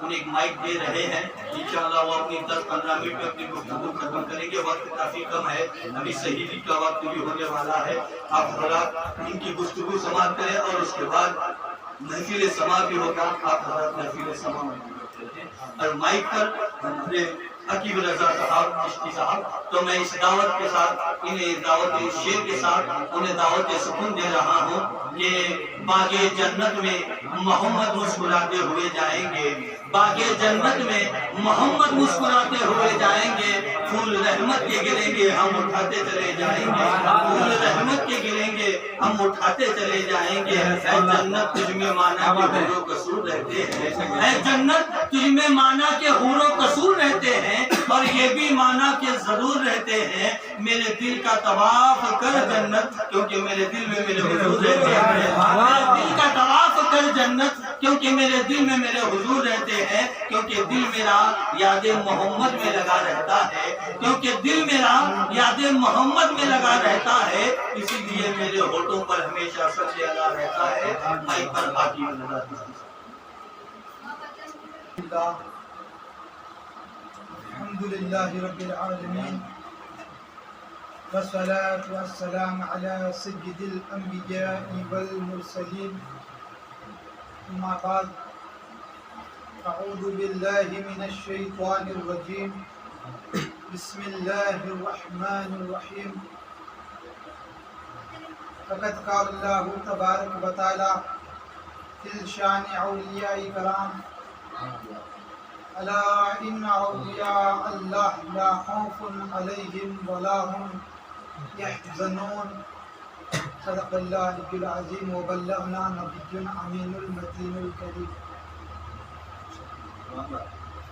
انہیں ایک مائک دے رہے ہیں، انشاءاللہ وہ اپنی 10-15 منٹ میں اپنی گفتگو ختم کریں گے. وقت کافی کم ہے، ابھی صحیح کا وقت بھی ہونے والا ہے. آپ حضرات ان کی گفتگو سماعت کریں اور اس کے بعد محفل سماع بھی ہوگا. آپ حضرات محفل سماع میں اور مائک پر ہمارے عقیب رضا صاحب چشتی صاحب، تو میں اس دعوت کے ساتھ انہیں دعوت شیر کے ساتھ انہیں دعوت سکون دے رہا ہوں کہ باغ جنت میں محمد مسکراتے ہوئے جائیں گے، باغ جنت میں محمد مسکراتے ہوئے جائیں گے. پھول رحمت کے گریں گے ہم اٹھاتے چلے جائیں گے، پھول رحمت کے گریں گے ہم اٹھاتے چلے جائیں گے. اے جنت تجھ میں مانا کے حور و قصور رہتے ہیں، اے جنت تجھ میں مانا کے حور و قصور رہتے ہیں، اور یہ بھی مانا کے ضرور رہتے ہیں. میرے دل کا طواف کر جنت کیونکہ میرے دل میں میرے حضور رہتے ہیں. میرے دل کا طواف کر جنت کیونکہ میرے دل میں میرے حضور رہتے ہیں. کیونکہ دل میرا یاد محمد میں لگا رہتا ہے، کیونکہ دل میرا یاد محمد میں لگا رہتا ہے، اسی لیے میرے ہونٹوں پر ہمیشہ صلی اللہ رہتا ہے. مائک پر باقی الحمدللہ رب العالمین والصلاة والسلام علی سید الانبیاء والمرسلین. اما بعد، اعوذ باللہ من الشیطان الرجیم، بسم اللہ الرحمن الرحیم. فقد قال اللہ تبارک و تعالی فی شان اولیاء کرام، الا ان اولیاء اللہ لا خوف علیہم ولا هم يحزنون. صدق اللہ العلی العظیم وبلغنا نبی امین المتین الکریم.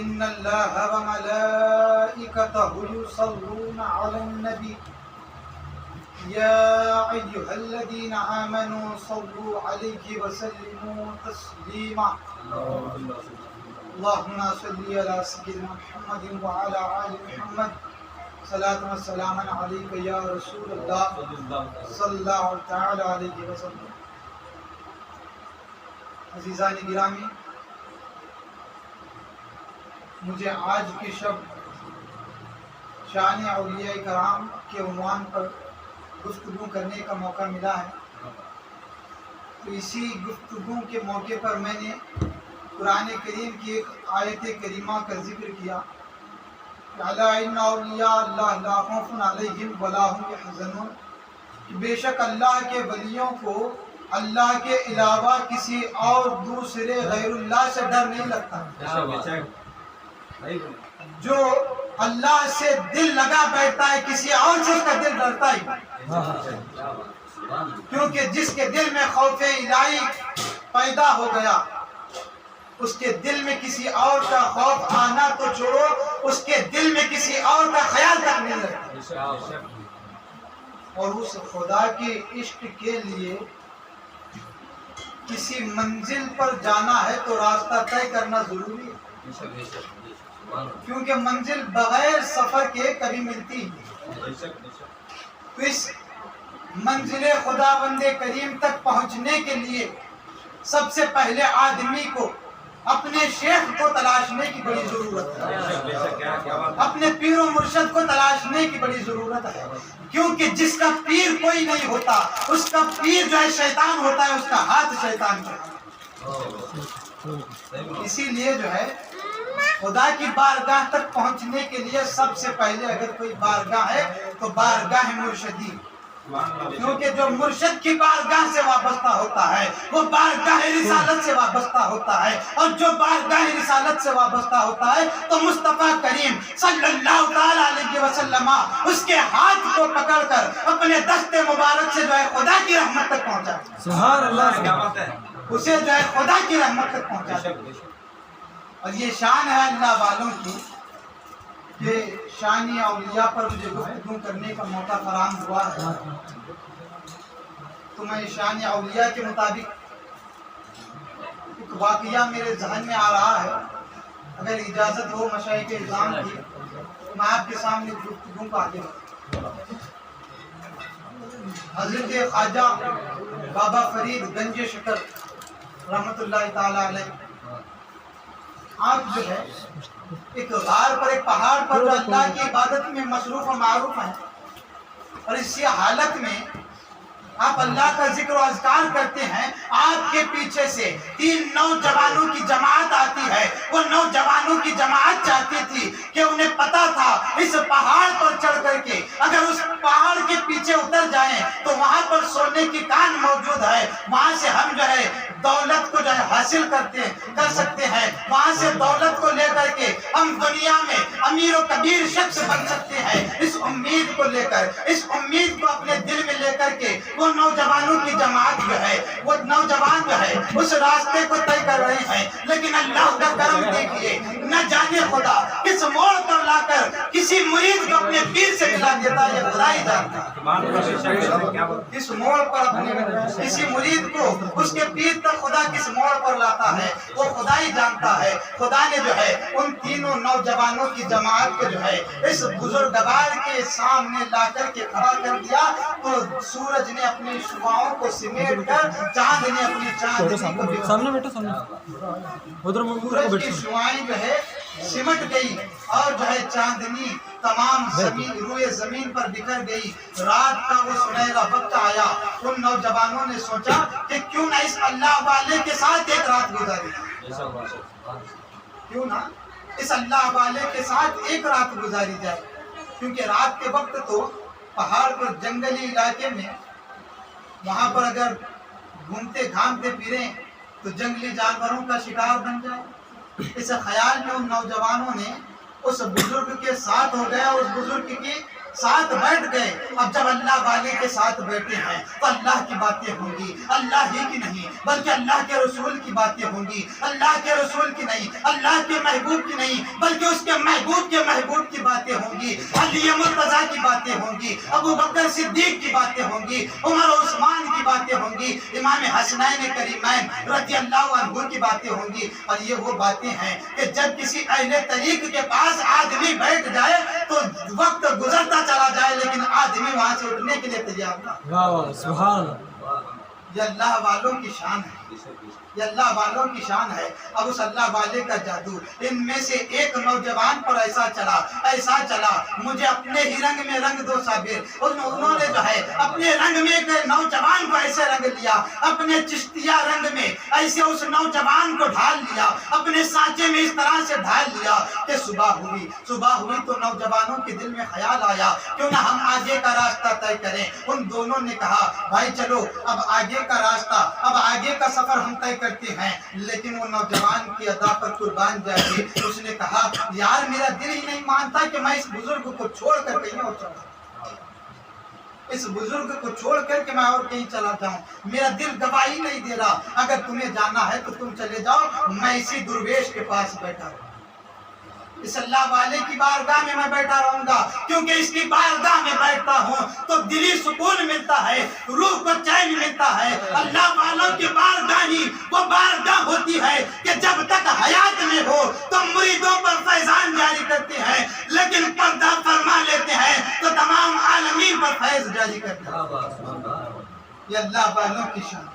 ان اللہ وملائکتہ یصلون علی النبی یا ایہا الذین آمنوا صلوا علیہ وسلموا تسلیما. اللہم صلی علی سیدنا محمد وعلی آل محمد. صلاۃ و سلام علیک یا رسول اللہ صلی اللہ تعالی علیہ وسلم. عزیزان گرامی، مجھے آج کی شب شان اولیاء کرام کے عنوان پر گفتگو کرنے کا موقع ملا ہے. تو اسی گفتگو کے موقع پر میں نے قرآن کریم کی ایک آیت کریمہ کا ذکر کیا، الا ان اولیاء اللہ لا خوف علیہم ولا هم يحزنون، کہ بے شک اللہ کے ولیوں کو اللہ کے علاوہ کسی اور دوسرے غیر اللہ سے ڈر نہیں لگتا. جو اللہ سے دل لگا بیٹھتا ہے کسی اور سے اس کا دل ڈرتا ہی، کیونکہ جس کے دل میں خوف الہی پیدا ہو گیا اس کے دل میں کسی اور کا خوف آنا تو چھوڑو، اس کے دل میں کسی اور کا خیال تک نہیں رہتا. اور اس خدا کے عشق کے لیے کسی منزل پر جانا ہے تو راستہ طے کرنا ضروری ہے، کیونکہ منزل بغیر سفر کے کبھی ملتی نہیں. تو اس منزل خداوند کریم تک پہنچنے کے لیے سب سے پہلے آدمی کو اپنے شیخ کو تلاشنے کی بڑی ضرورت ہے، اپنے پیر و مرشد کو تلاشنے کی بڑی ضرورت ہے. کیونکہ جس کا پیر کوئی نہیں ہوتا اس کا پیر جو ہے شیطان ہوتا ہے، اس کا ہاتھ شیطان کا. اسی لیے جو ہے خدا کی بارگاہ تک پہنچنے کے لیے سب سے پہلے اگر کوئی بارگاہ ہے تو بارگاہ مرشدی، کیونکہ جو مرشد کی بارگاہ سے وابستہ ہوتا ہے وہ بارگاہ رسالت سے وابستہ ہوتا ہے، اور جو بارگاہ رسالت سے وابستہ ہوتا ہے تو مصطفیٰ کریم صلی اللہ تعالی علیہ وسلم اس کے ہاتھ کو پکڑ کر اپنے دست مبارک سے جو ہے خدا کی رحمت تک پہنچا. سبحان اللہ، کیا بات ہے، اسے جو ہے خدا کی رحمت تک پہنچا. اور یہ شان ہے اللہ والوں کی کہ شان اولیاء پر مجھے گفتگو کرنے کا موقع فراہم ہوا ہے. تو میں شان اولیاء کے مطابق ایک واقعہ میرے ذہن میں آ رہا ہے، اگر اجازت ہو مشائخ اعظام کی تو میں آپ کے سامنے گفتگو کو آگے بڑھاؤں. حضرت خواجہ بابا فرید گنج شکر رحمت اللہ تعالی علیہ آپ جو ہے ایک غار پر، ایک پہاڑ پر جو اللہ کی عبادت میں مصروف و معروف ہیں، اور اسی حالت میں آپ اللہ کا ذکر و اذکار کرتے ہیں، آپ کے پیچھے سے 3 نوجوانوں کی جماعت آتی ہے۔ وہ نوجوانوں کی جماعت چاہتی تھی کہ انہیں پتا تھا اس پہاڑ پر چڑھ کر کے اگر اس پہاڑ کے پیچھے اتر جائیں تو وہاں پر سونے کی کان موجود ہے، وہاں سے ہم جو ہے دولت کو جو ہے حاصل کر سکتے ہیں، وہاں سے دولت کو لے کر کے ہم دنیا میں امیر و کبیر شخص بن سکتے ہیں۔ اس امید کو لے کر، اس امید کو اپنے دل میں لے کر کے وہ نوجوانوں کی جماعت جو ہے، وہ نوجوان جو ہے اس راستے کو طے کر رہے ہیں۔ لیکن اللہ کا کرم دیکھیے، نہ جانے خدا کس موڑ پر لا کر کسی مرید کو اپنے پیر سے ملا دیتا ہے، یہ خدا ہی جانتا ہے۔ اس موڑ پر اپنے کسی مرید کو اس کے پیر تک خدا کس موڑ پر لاتا ہے، وہ خدا ہی جانتا ہے۔ خدا نے جو ہے ان تینوں نوجوانوں کی جماعت کو جو ہے اس بزرگوار کے سامنے لا کر کے کھڑا کر دیا، تو سورج نے اپنی شعاؤں کو سمیٹ کر، چاند نے اپنی چاندنی کو سامنے بیٹھو، سامنے ادھر سورج کی شعائیں جو ہے سمٹ گئی، اور جو ہے چاندنی تمام روئے زمین پر بکھر گئی۔ رات کا وہ سنہرا وقت آیا، ان نوجوانوں نے سوچا کہ کیوں نہ اس اللہ والے کے ساتھ ایک رات گزاری جائے، کیوں نہ اس اللہ والے کے ساتھ ایک رات گزاری جائے، کیونکہ رات کے وقت تو پہاڑ پر جنگلی علاقے میں وہاں پر اگر گھومتے گھامتے پھریں تو جنگلی جانوروں کا شکار بن جائے۔ اس خیال میں ان نوجوانوں نے اس بزرگ کے ساتھ ہو گیا، اس بزرگ کے ساتھ بیٹھ گئے۔ اب جب اللہ والے کے ساتھ بیٹھے ہیں تو اللہ کی باتیں ہوں گی، اللہ ہی کی نہیں بلکہ اللہ کے رسول کی باتیں ہوں گی، اللہ کے رسول کی نہیں، اللہ کے محبوب کی نہیں بلکہ اس کے محبوب کی باتیں ہوں گی، علی مرتضیٰ کی باتیں ہوں گی، ابو بکر صدیق کی باتیں ہوں گی، عمر و عثمان کی باتیں ہوں گی، امام حسنین کریمین رضی اللہ عنہ کی باتیں ہوں گی۔ اور یہ وہ باتیں ہیں کہ جب کسی اہل طریق کے پاس آدمی بیٹھ جائے تو وقت گزرتا چلا جائے لیکن آدمی وہاں سے اٹھنے کے لیے تیار نہ۔ واہ سبحان اللہ، یہ اللہ والوں کی شان ہے، یہ اللہ والوں کی شان ہے۔ اب اس اللہ والے کا جادو ان میں سے ایک نوجوان پر ایسا چلا، مجھے اپنے ہی رنگ میں رنگ دو صابر۔ انہوں نے جو ہے اپنے رنگ میں ایک نوجوان کو ایسے رنگ لیا، اپنے چشتیہ رنگ میں ایسے اس نوجوان کو ڈھال لیا، اپنے سانچے میں اس طرح سے ڈھال لیا کہ صبح ہوئی تو نوجوانوں کے دل میں خیال آیا کیوں نہ ہم آگے کا راستہ طے کریں۔ ان دونوں نے کہا بھائی چلو اب آگے کا راستہ، اب آگے کا سفر ہم طے کرتے ہیں۔ لیکن وہ نوجوان کی ادا پر قربان جائے، اس نے کہا یار میرا دل ہی نہیں مانتا کہ میں اس بزرگ کو چھوڑ کر کہیں اور چلا، اس بزرگ کو چھوڑ کر کے میں اور کہیں چلا جاؤں، میرا دل گواہی نہیں دے رہا۔ اگر تمہیں جانا ہے تو تم چلے جاؤ، میں اسی درویش کے پاس بیٹھا ہوں، اس اللہ والے کی بارگاہ میں بیٹھا رہوں گا، کیونکہ اس کی بارگاہ میں بیٹھتا ہوں تو دلی سکون ملتا ہے، روح کو چین ملتا ہے۔ اللہ والوں کی بارگاہ ہی وہ بارگاہ ہوتی ہے کہ جب تک حیات میں ہو تو مریدوں پر فیضان جاری کرتے ہیں، لیکن پردہ فرما لیتے ہیں تو تمام عالمین پر فیض جاری کرتے ہیں۔ یہ اللہ والوں کی شان۔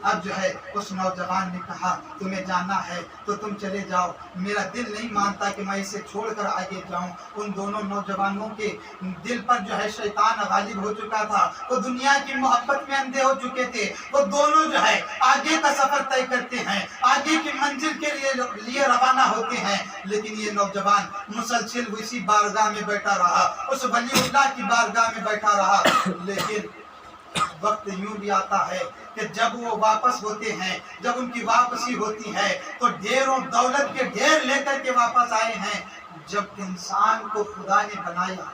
اب جو ہے اس نوجوان نے کہا تمہیں جانا ہے تو تم چلے جاؤ، میرا دل نہیں مانتا کہ میں اسے چھوڑ کر آگے جاؤں۔ ان دونوں نوجوانوں کے دل پر جو ہے شیطان غالب ہو چکا تھا، وہ دنیا کی محبت میں اندھے ہو چکے تھے۔ وہ دونوں جو ہے آگے کا سفر طے کرتے ہیں، آگے کی منزل کے لیے روانہ ہوتے ہیں، لیکن یہ نوجوان مسلسل اسی بارگاہ میں بیٹھا رہا، اس ولی اللہ کی بارگاہ میں بیٹھا رہا۔ لیکن وقت یوں بھی آتا ہے کہ جب وہ واپس ہوتے ہیں، جب ان کی واپسی ہوتی ہے تو ڈھیروں دولت کے ڈھیر لے کر کے واپس آئے ہیں۔ جب انسان کو خدا نے بنایا،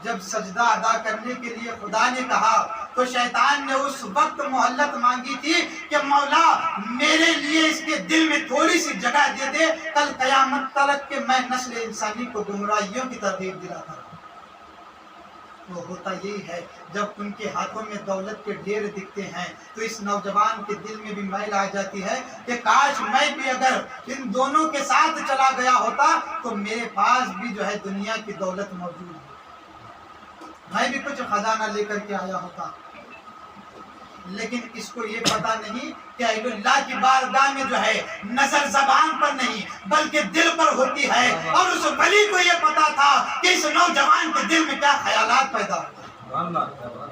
جب سجدہ ادا کرنے کے لیے خدا نے کہا تو شیطان نے اس وقت مہلت مانگی تھی کہ مولا میرے لیے اس کے دل میں تھوڑی سی جگہ دے دے، کل قیامت تلک کے میں نسل انسانی کو گمراہیوں کی ترغیب دلاتا ہوں۔ وہ ہوتا یہی ہے جب ان کے ہاتھوں میں دولت کے ڈھیر دکھتے ہیں تو اس نوجوان کے دل میں بھی میل آ جاتی ہے کہ کاش میں بھی اگر ان دونوں کے ساتھ چلا گیا ہوتا تو میرے پاس بھی جو ہے دنیا کی دولت موجود ہے، میں بھی کچھ خزانہ لے کر کے آیا ہوتا۔ لیکن اس کو یہ پتا نہیں کہ اہل اللہ کی بارگاہ میں جو ہے نظر زبان پر نہیں بلکہ دل پر ہوتی ہے، اور اس ولی کو یہ پتا تھا کہ اس نوجوان کے دل میں کیا خیالات پیدا ہوتے ہیں،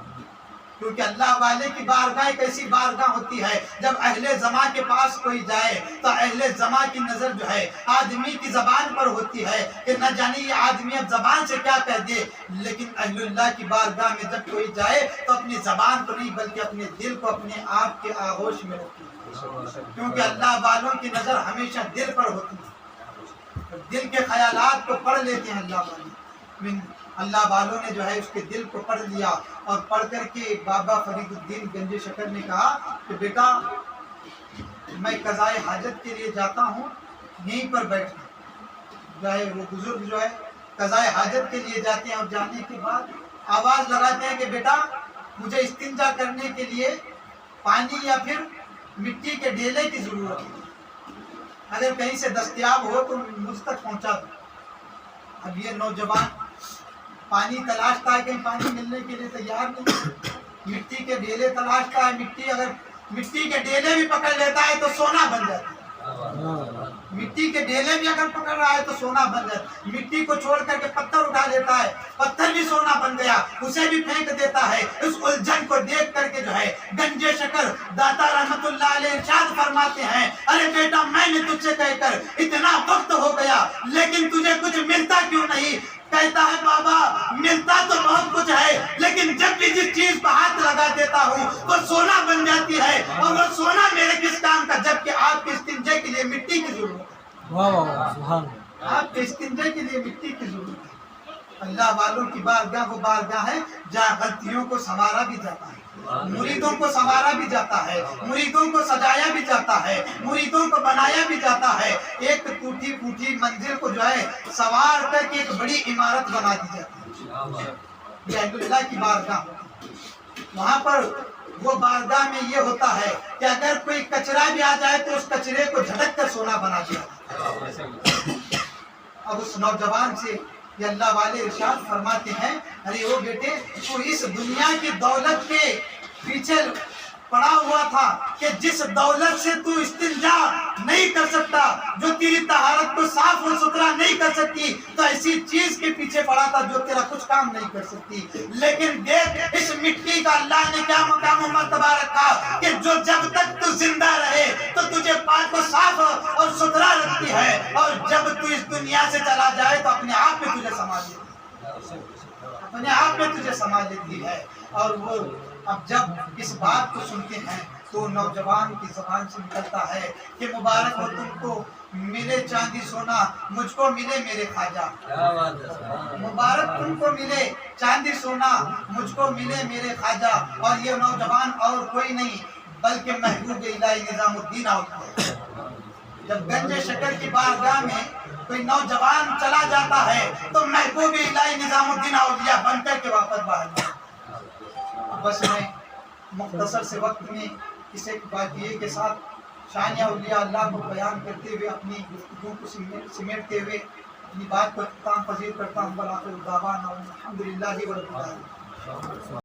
کیونکہ اللہ والے کی بارگاہ ایک ایسی بارگاہ ہوتی ہے جب اہل زماں کے پاس کوئی جائے تو اہل زماں کی نظر جو ہے آدمی کی زبان پر ہوتی ہے کہ نہ جانے یہ آدمی اب زبان سے کیا کہہ دے، لیکن اہل اللہ کی بارگاہ میں جب کوئی جائے تو اپنی زبان کو نہیں بلکہ اپنے دل کو اپنے آپ کے آغوش میں رکھتی ہے، کیونکہ اللہ والوں کی نظر ہمیشہ دل پر ہوتی ہے، دل کے خیالات کو پڑھ لیتے ہیں اللہ والے۔ اللہ والوں نے جو ہے اس کے دل کو پڑھ لیا، اور پڑھ کر کے بابا فرید الدین گنج شکر نے کہا کہ بیٹا میں قضائے حاجت کے لیے جاتا ہوں، یہیں پر بیٹھنا۔ جو ہے وہ بزرگ جو ہے قضائے حاجت کے لیے جاتے ہیں، اور جانے کے بعد آواز لگاتے ہیں کہ بیٹا مجھے استنجا کرنے کے لیے پانی یا پھر مٹی کے ڈھیلے کی ضرورت ہے، اگر کہیں سے دستیاب ہو تو مجھ تک پہنچا دو۔ اب یہ نوجوان پانی تلاشتا ہے، کہیں پانی ملنے کے لیے تیار نہیں، مٹی کے ڈھیلے تلاشتا ہے، مٹی اگر مٹی کے ڈھیلے بھی پکڑ لیتا ہے تو سونا بن جاتا ہے، مٹی کے ڈھیلے بھی اگر پکڑ رہا ہے تو سونا بن جاتا ہے، مٹی کو چھوڑ کر کے پتھر اٹھا لیتا ہے، پتھر بھی سونا بن گیا، اسے بھی پھینک دیتا ہے۔ اس الجھن کو دیکھ کر کے جو ہے گنج شکر داتا رحمت اللہ علیہ ارشاد فرماتے ہیں، ارے بیٹا میں نے تجھ سے کہہ کر اتنا وقت ہو گیا لیکن تجھے کچھ ملتا کیوں نہیں؟ کہتا ہے بابا ملتا تو بہت کچھ ہے، لیکن جب بھی جس چیز پہ ہاتھ لگا دیتا ہوں وہ سونا بن جاتی ہے، اور وہ سونا میرے کس کام کا، جبکہ آپ کے استنجے کے لیے مٹی کی ضرورت ہے، واہ واہ سبحان اللہ۔ آپ کے استنجے کے لیے مٹی کی ضرورت ہے۔ اللہ والوں کی بارگاہ وہ بارگاہ ہے جہاں غلطیوں کو سنوارا بھی جاتا ہے، مریدوں کو سنوارا بھی جاتا ہے، مریدوں کو سجایا بھی جاتا ہے، مریدوں کو بنایا بھی جاتا ہے، ایک ٹوٹی پھوٹی منزل کو جو ہے سوار کر کے ایک بڑی عمارت بنا دی جاتی ہے۔ یہ اہل اللہ کی بارگاہ ہوتی ہے، وہاں پر وہ بارگاہ میں یہ ہوتا ہے کہ اگر کوئی کچرا بھی آ جائے تو اس کچرے کو جھٹک کر سونا بنا دیا۔ اب اس نوجوان سے یہ اللہ والے ارشاد فرماتے ہیں، ارے وہ بیٹے تو اس دنیا کی دولت کے پیچھے پڑا ہوا تھا کہ جس دولت سے تو استنجا نہیں کر سکتا، جو تیری طہارت کو صاف اور ستھرا نہیں کر سکتی، تو ایسی چیز کے پیچھے پڑا تھا جو تیرا کچھ کام نہیں کر سکتی۔ لیکن دیکھ اس مٹی کا اللہ نے کیا مقام و مرتبہ رکھا کہ جو جب تک تو زندہ رہے تو تجھے پاک و صاف اور ستھرا رکھتی ہے، اور جب تو اس دنیا سے چلا جائے تو اپنے آپ میں تجھے سنبھال لیتی ہے، اپنے آپ میں تجھے سنبھال لیتی ہے۔ اور وہ اب جب اس بات کو سنتے ہیں تو نوجوان کی زبان سے نکلتا ہے کہ مبارک ہو تم کو ملے چاندی سونا، مجھ کو ملے میرے خواجہ، مبارک تم کو ملے چاندی سونا، مجھ کو ملے میرے خواجہ۔ اور یہ نوجوان اور کوئی نہیں بلکہ محبوب الہی نظام الدین اولیاء ہے۔ جب گنج شکر کی بارگاہ میں کوئی نوجوان چلا جاتا ہے تو محبوب الہی نظام الدین اولیاء بن کر کے واپس باہر جاتا ہے۔ بس میں مختصر سے وقت میں اس ایک واقعے کے ساتھ شان اولیاء اللہ کو بیان کرتے ہوئے اپنی گفتگو کو سمیٹتے ہوئے اپنی بات کو اختتام پذیر کرتا ہوں۔ بالآخر دعوانا الحمدللہ رب العالمین۔